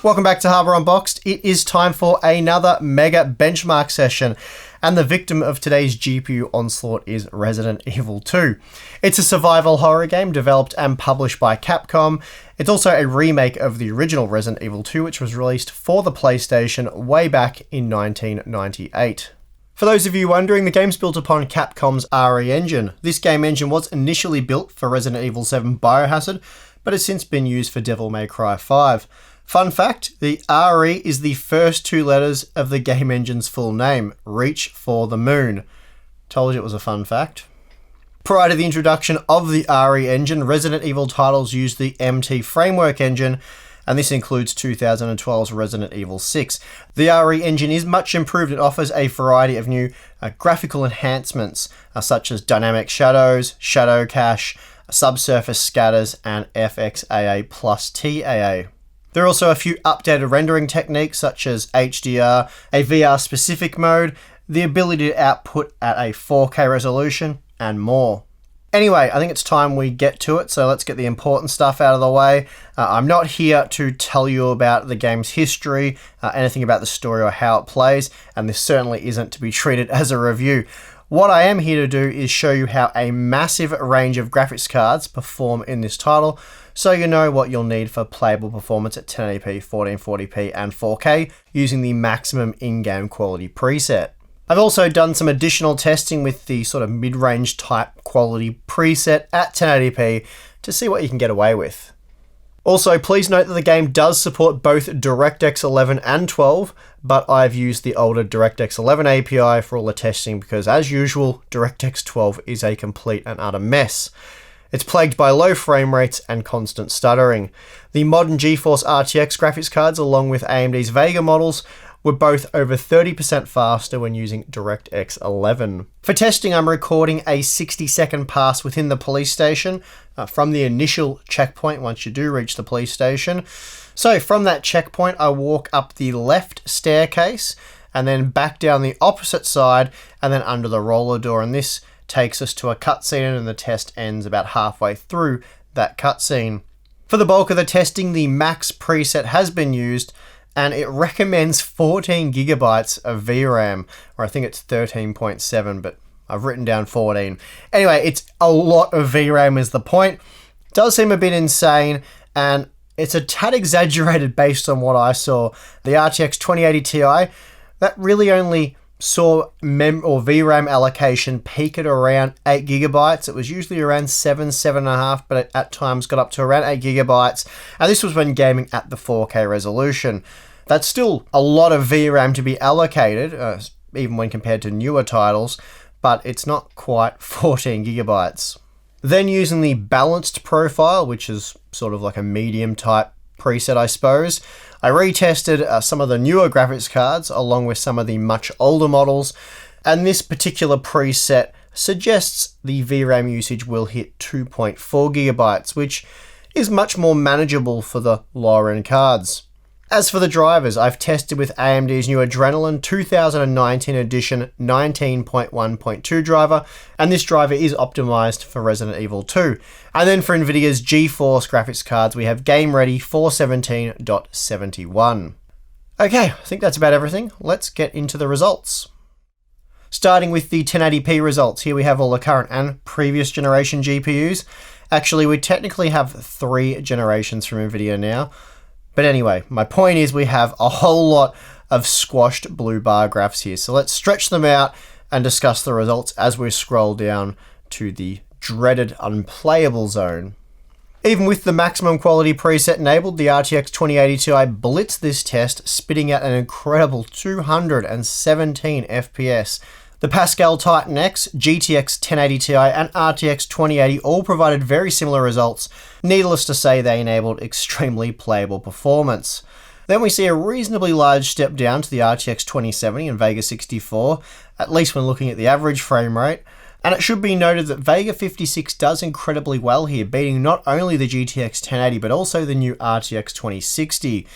Welcome back to Harbour Unboxed. It is time for another mega benchmark session, and the victim of today's GPU onslaught is Resident Evil 2. It's a survival horror game developed and published by Capcom. It's also a remake of the original Resident Evil 2, which was released for the PlayStation way back in 1998. For those of you wondering, the game's built upon Capcom's RE engine. This game engine was initially built for Resident Evil 7 Biohazard, but has since been used for Devil May Cry 5. Fun fact, the RE is the first two letters of the game engine's full name, Reach for the Moon. Told you it was a fun fact. Prior to the introduction of the RE engine, Resident Evil titles used the MT Framework engine, and this includes 2012's Resident Evil 6. The RE engine is much improved and offers a variety of new graphical enhancements, such as dynamic shadows, shadow cache, subsurface scatters, and FXAA plus TAA. There are also a few updated rendering techniques such as HDR, a VR-specific mode, the ability to output at a 4K resolution, and more. Anyway, I think it's time we get to it, so let's get the important stuff out of the way. I'm not here to tell you about the game's history, anything about the story or how it plays, and this certainly isn't to be treated as a review. What I am here to do is show you how a massive range of graphics cards perform in this title, so you know what you'll need for playable performance at 1080p, 1440p, and 4K using the maximum in-game quality preset. I've also done some additional testing with the sort of mid-range type quality preset at 1080p to see what you can get away with. Also, please note that the game does support both DirectX 11 and 12, but I've used the older DirectX 11 API for all the testing because, as usual, DirectX 12 is a complete and utter mess. It's plagued by low frame rates and constant stuttering. The modern GeForce RTX graphics cards, along with AMD's Vega models, were both over 30% faster when using DirectX 11. For testing, I'm recording a 60-second pass within the police station from the initial checkpoint once you do reach the police station. So from that checkpoint, I walk up the left staircase and then back down the opposite side and then under the roller door, and this takes us to a cutscene, and the test ends about halfway through that cutscene. For the bulk of the testing, the max preset has been used, and it recommends 14 gigabytes of VRAM, or I think it's 13.7, but I've written down 14. Anyway, it's a lot of VRAM is the point. It does seem a bit insane, and it's a tad exaggerated based on what I saw. The RTX 2080 Ti, that really only saw VRAM allocation peak at around 8 gigabytes. It was usually around 7.5, but it at times got up to around 8 gigabytes. And this was when gaming at the 4K resolution. That's still a lot of VRAM to be allocated, even when compared to newer titles, but it's not quite 14 gigabytes. Then using the balanced profile, which is sort of like a medium type preset, I suppose, I retested some of the newer graphics cards along with some of the much older models, and this particular preset suggests the VRAM usage will hit 2.4 gigabytes, which is much more manageable for the lower end cards. As for the drivers, I've tested with AMD's new Adrenalin 2019 edition 19.1.2 driver, and this driver is optimized for Resident Evil 2. And then for NVIDIA's GeForce graphics cards, we have Game Ready 417.71. Okay, I think that's about everything. Let's get into the results. Starting with the 1080p results, here we have all the current and previous generation GPUs. Actually, we technically have 3 generations from NVIDIA now. But anyway, my point is we have a whole lot of squashed blue bar graphs here. So let's stretch them out and discuss the results as we scroll down to the dreaded unplayable zone. Even with the maximum quality preset enabled, the RTX 2080 Ti blitzed this test, spitting out an incredible 217 FPS. The Pascal Titan X, GTX 1080 Ti, and RTX 2080 all provided very similar results. Needless to say, they enabled extremely playable performance. Then we see a reasonably large step down to the RTX 2070 and Vega 64, at least when looking at the average frame rate. And it should be noted that Vega 56 does incredibly well here, beating not only the GTX 1080 but also the new RTX 2060.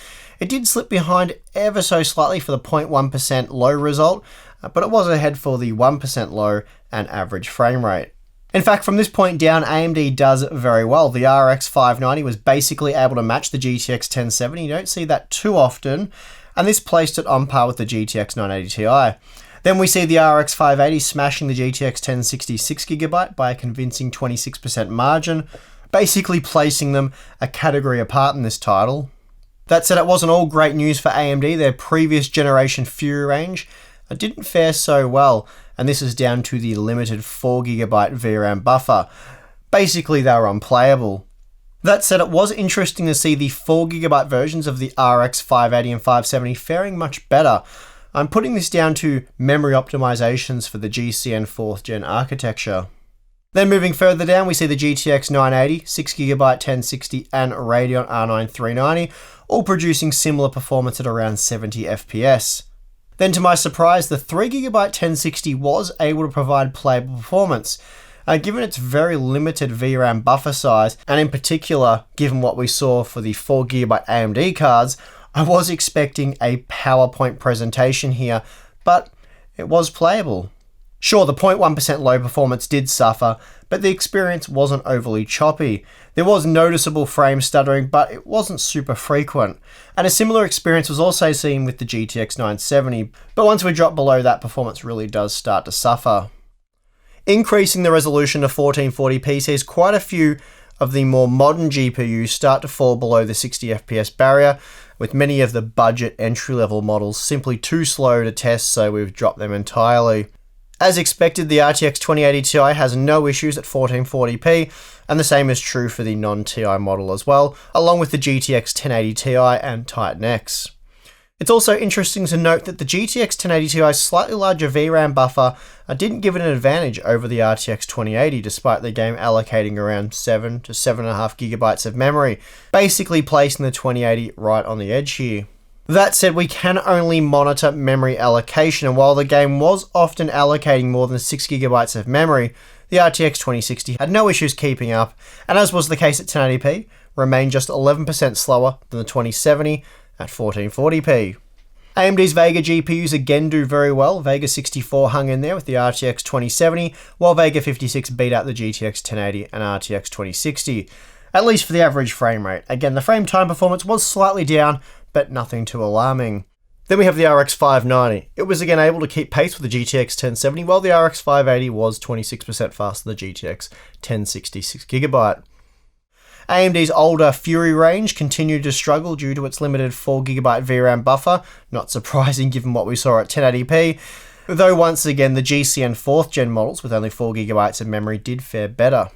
It did slip behind ever so slightly for the 0.1% low result, but it was ahead for the 1% low and average frame rate. In fact, from this point down, AMD does very well. The RX 590 was basically able to match the GTX 1070. You don't see that too often, and this placed it on par with the GTX 980 Ti. Then we see the RX 580 smashing the GTX 1060 6GB by a convincing 26% margin, basically placing them a category apart in this title. That said, it wasn't all great news for AMD. Their previous generation Fury range didn't fare so well, and this is down to the limited 4GB VRAM buffer. Basically, they were unplayable. That said, it was interesting to see the 4GB versions of the RX 580 and 570 faring much better. I'm putting this down to memory optimizations for the GCN 4th gen architecture. Then moving further down, we see the GTX 980, 6GB 1060 and Radeon R9 390, all producing similar performance at around 70 FPS. Then to my surprise, the 3GB 1060 was able to provide playable performance. Given its very limited VRAM buffer size, and in particular, given what we saw for the 4GB AMD cards, I was expecting a PowerPoint presentation here, but it was playable. Sure, the 0.1% low performance did suffer, but the experience wasn't overly choppy. There was noticeable frame stuttering, but it wasn't super frequent. And a similar experience was also seen with the GTX 970, but once we drop below that, performance really does start to suffer. Increasing the resolution to 1440p sees quite a few of the more modern GPUs start to fall below the 60 FPS barrier, with many of the budget entry-level models simply too slow to test, so we've dropped them entirely. As expected, the RTX 2080 Ti has no issues at 1440p, and the same is true for the non-Ti model as well, along with the GTX 1080 Ti and Titan X. It's also interesting to note that the GTX 1080 Ti's slightly larger VRAM buffer didn't give it an advantage over the RTX 2080, despite the game allocating around 7 to 7.5GB of memory, basically placing the 2080 right on the edge here. That said, we can only monitor memory allocation, and while the game was often allocating more than 6GB of memory, the RTX 2060 had no issues keeping up, and as was the case at 1080p, remained just 11% slower than the 2070 at 1440p. AMD's Vega GPUs again do very well. Vega 64 hung in there with the RTX 2070, while Vega 56 beat out the GTX 1080 and RTX 2060, at least for the average frame rate. Again, the frame time performance was slightly down, but nothing too alarming. Then we have the RX 590. It was again able to keep pace with the GTX 1070, while the RX 580 was 26% faster than the GTX 1060 6GB. AMD's older Fury range continued to struggle due to its limited 4GB VRAM buffer, not surprising given what we saw at 1080p, though once again the GCN 4th gen models with only 4GB of memory did fare better.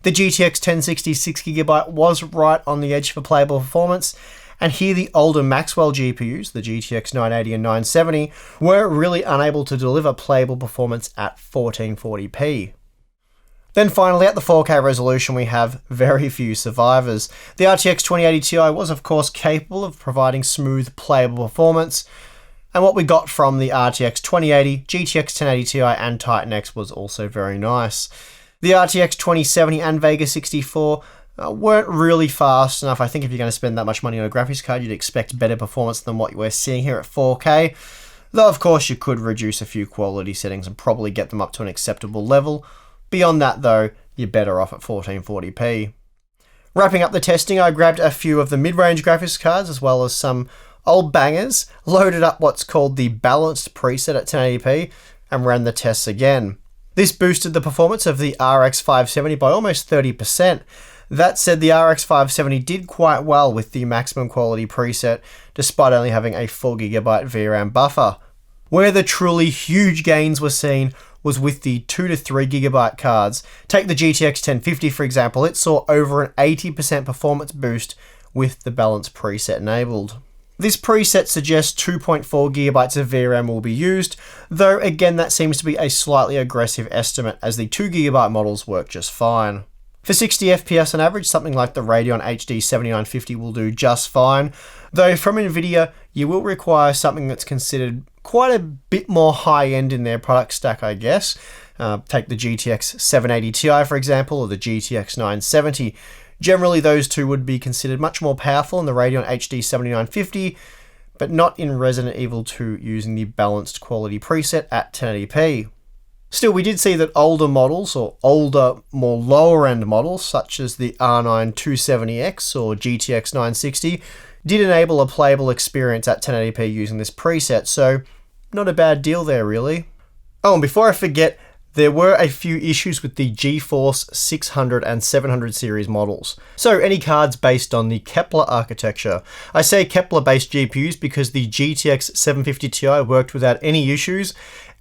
The GTX 1060 6GB was right on the edge for playable performance, and here the older Maxwell GPUs, the GTX 980 and 970, were really unable to deliver playable performance at 1440p. Then finally, at the 4K resolution, we have very few survivors. The RTX 2080 Ti was of course capable of providing smooth playable performance, and what we got from the RTX 2080, GTX 1080 Ti and Titan X was also very nice. The RTX 2070 and Vega 64 weren't really fast enough. I think if you're going to spend that much money on a graphics card, you'd expect better performance than what we're seeing here at 4K. Though of course you could reduce a few quality settings and probably get them up to an acceptable level. Beyond that though, you're better off at 1440p. Wrapping up the testing, I grabbed a few of the mid-range graphics cards as well as some old bangers, loaded up what's called the balanced preset at 1080p, and ran the tests again. This boosted the performance of the RX 570 by almost 30%. That said, the RX 570 did quite well with the maximum quality preset, despite only having a 4GB VRAM buffer. Where the truly huge gains were seen was with the 2 to 3GB cards. Take the GTX 1050 for example, it saw over an 80% performance boost with the balanced preset enabled. This preset suggests 2.4GB of VRAM will be used, though again that seems to be a slightly aggressive estimate as the 2GB models work just fine. For 60 FPS on average, something like the Radeon HD 7950 will do just fine, though from Nvidia, you will require something that's considered quite a bit more high-end in their product stack, I guess. Take the GTX 780 Ti, for example, or the GTX 970. Generally, those two would be considered much more powerful in the Radeon HD 7950, but not in Resident Evil 2 using the balanced quality preset at 1080p. Still, we did see that older models, or older, more lower-end models, such as the R9 270X or GTX 960, did enable a playable experience at 1080p using this preset, so not a bad deal there, really. Oh, and before I forget, there were a few issues with the GeForce 600 and 700 series models. So any cards based on the Kepler architecture. I say Kepler-based GPUs because the GTX 750 Ti worked without any issues,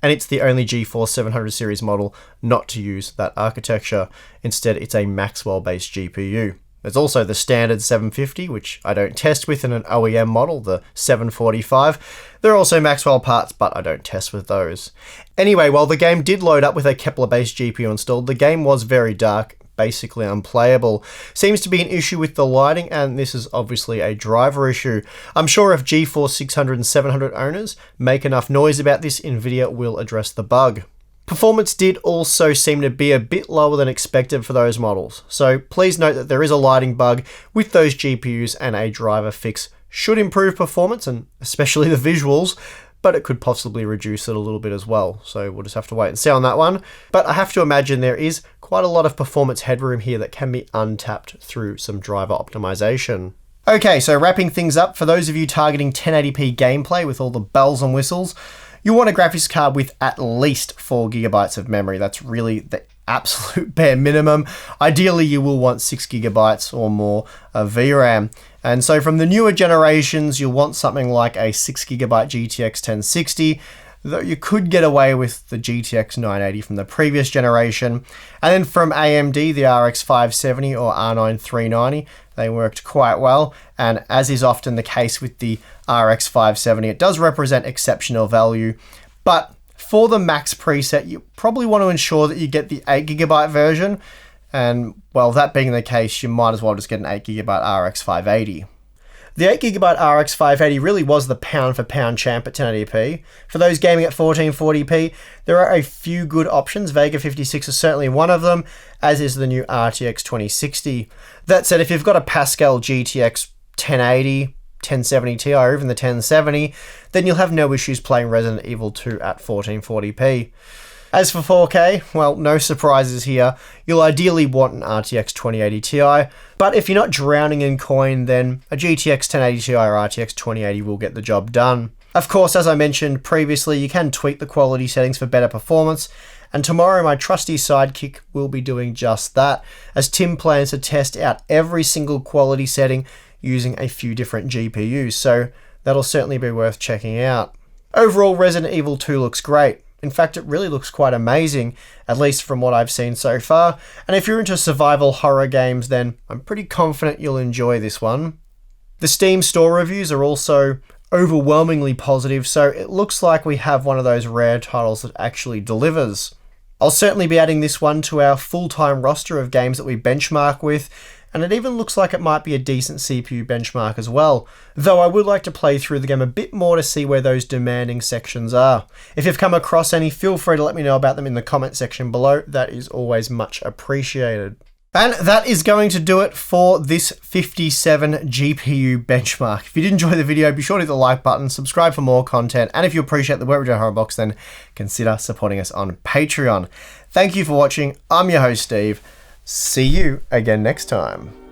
and it's the only GeForce 700 series model not to use that architecture. Instead, it's a Maxwell-based GPU. There's also the standard 750, which I don't test with, in an OEM model, the 745. There are also Maxwell parts, but I don't test with those. Anyway, while the game did load up with a Kepler-based GPU installed, the game was very dark, basically unplayable. Seems to be an issue with the lighting, and this is obviously a driver issue. I'm sure if GeForce 600 and 700 owners make enough noise about this, Nvidia will address the bug. Performance did also seem to be a bit lower than expected for those models, so please note that there is a lighting bug with those GPUs, and a driver fix should improve performance and especially the visuals, but it could possibly reduce it a little bit as well, so we'll just have to wait and see on that one. But I have to imagine there is quite a lot of performance headroom here that can be untapped through some driver optimization. Okay, so wrapping things up, for those of you targeting 1080p gameplay with all the bells and whistles, you want a graphics card with at least 4GB of memory. That's really the absolute bare minimum. Ideally, you will want 6GB or more of VRAM. And so from the newer generations, you'll want something like a 6GB GTX 1060, though you could get away with the GTX 980 from the previous generation. And then from AMD, the RX 570 or R9 390, they worked quite well. And as is often the case with the RX 570, it does represent exceptional value. But for the max preset, you probably want to ensure that you get the 8GB version. And well, that being the case, you might as well just get an 8GB RX 580. The 8GB RX 580 really was the pound for pound champ at 1080p. For those gaming at 1440p, there are a few good options. Vega 56 is certainly one of them, as is the new RTX 2060. That said, if you've got a Pascal GTX 1080, 1070 Ti, or even the 1070, then you'll have no issues playing Resident Evil 2 at 1440p. As for 4K, well, no surprises here. You'll ideally want an RTX 2080 Ti, but if you're not drowning in coin, then a GTX 1080 Ti or RTX 2080 will get the job done. Of course, as I mentioned previously, you can tweak the quality settings for better performance, and tomorrow my trusty sidekick will be doing just that, as Tim plans to test out every single quality setting using a few different GPUs, so that'll certainly be worth checking out. Overall, Resident Evil 2 looks great. In fact, it really looks quite amazing, at least from what I've seen so far. And if you're into survival horror games, then I'm pretty confident you'll enjoy this one. The Steam store reviews are also overwhelmingly positive, so it looks like we have one of those rare titles that actually delivers. I'll certainly be adding this one to our full-time roster of games that we benchmark with, and it even looks like it might be a decent CPU benchmark as well, though I would like to play through the game a bit more to see where those demanding sections are. If you've come across any, feel free to let me know about them in the comment section below. That is always much appreciated. And that is going to do it for this 57 GPU benchmark. If you did enjoy the video, be sure to hit the like button, subscribe for more content, and if you appreciate the work we do at Unboxed, then consider supporting us on Patreon. Thank you for watching. I'm your host, Steve. See you again next time.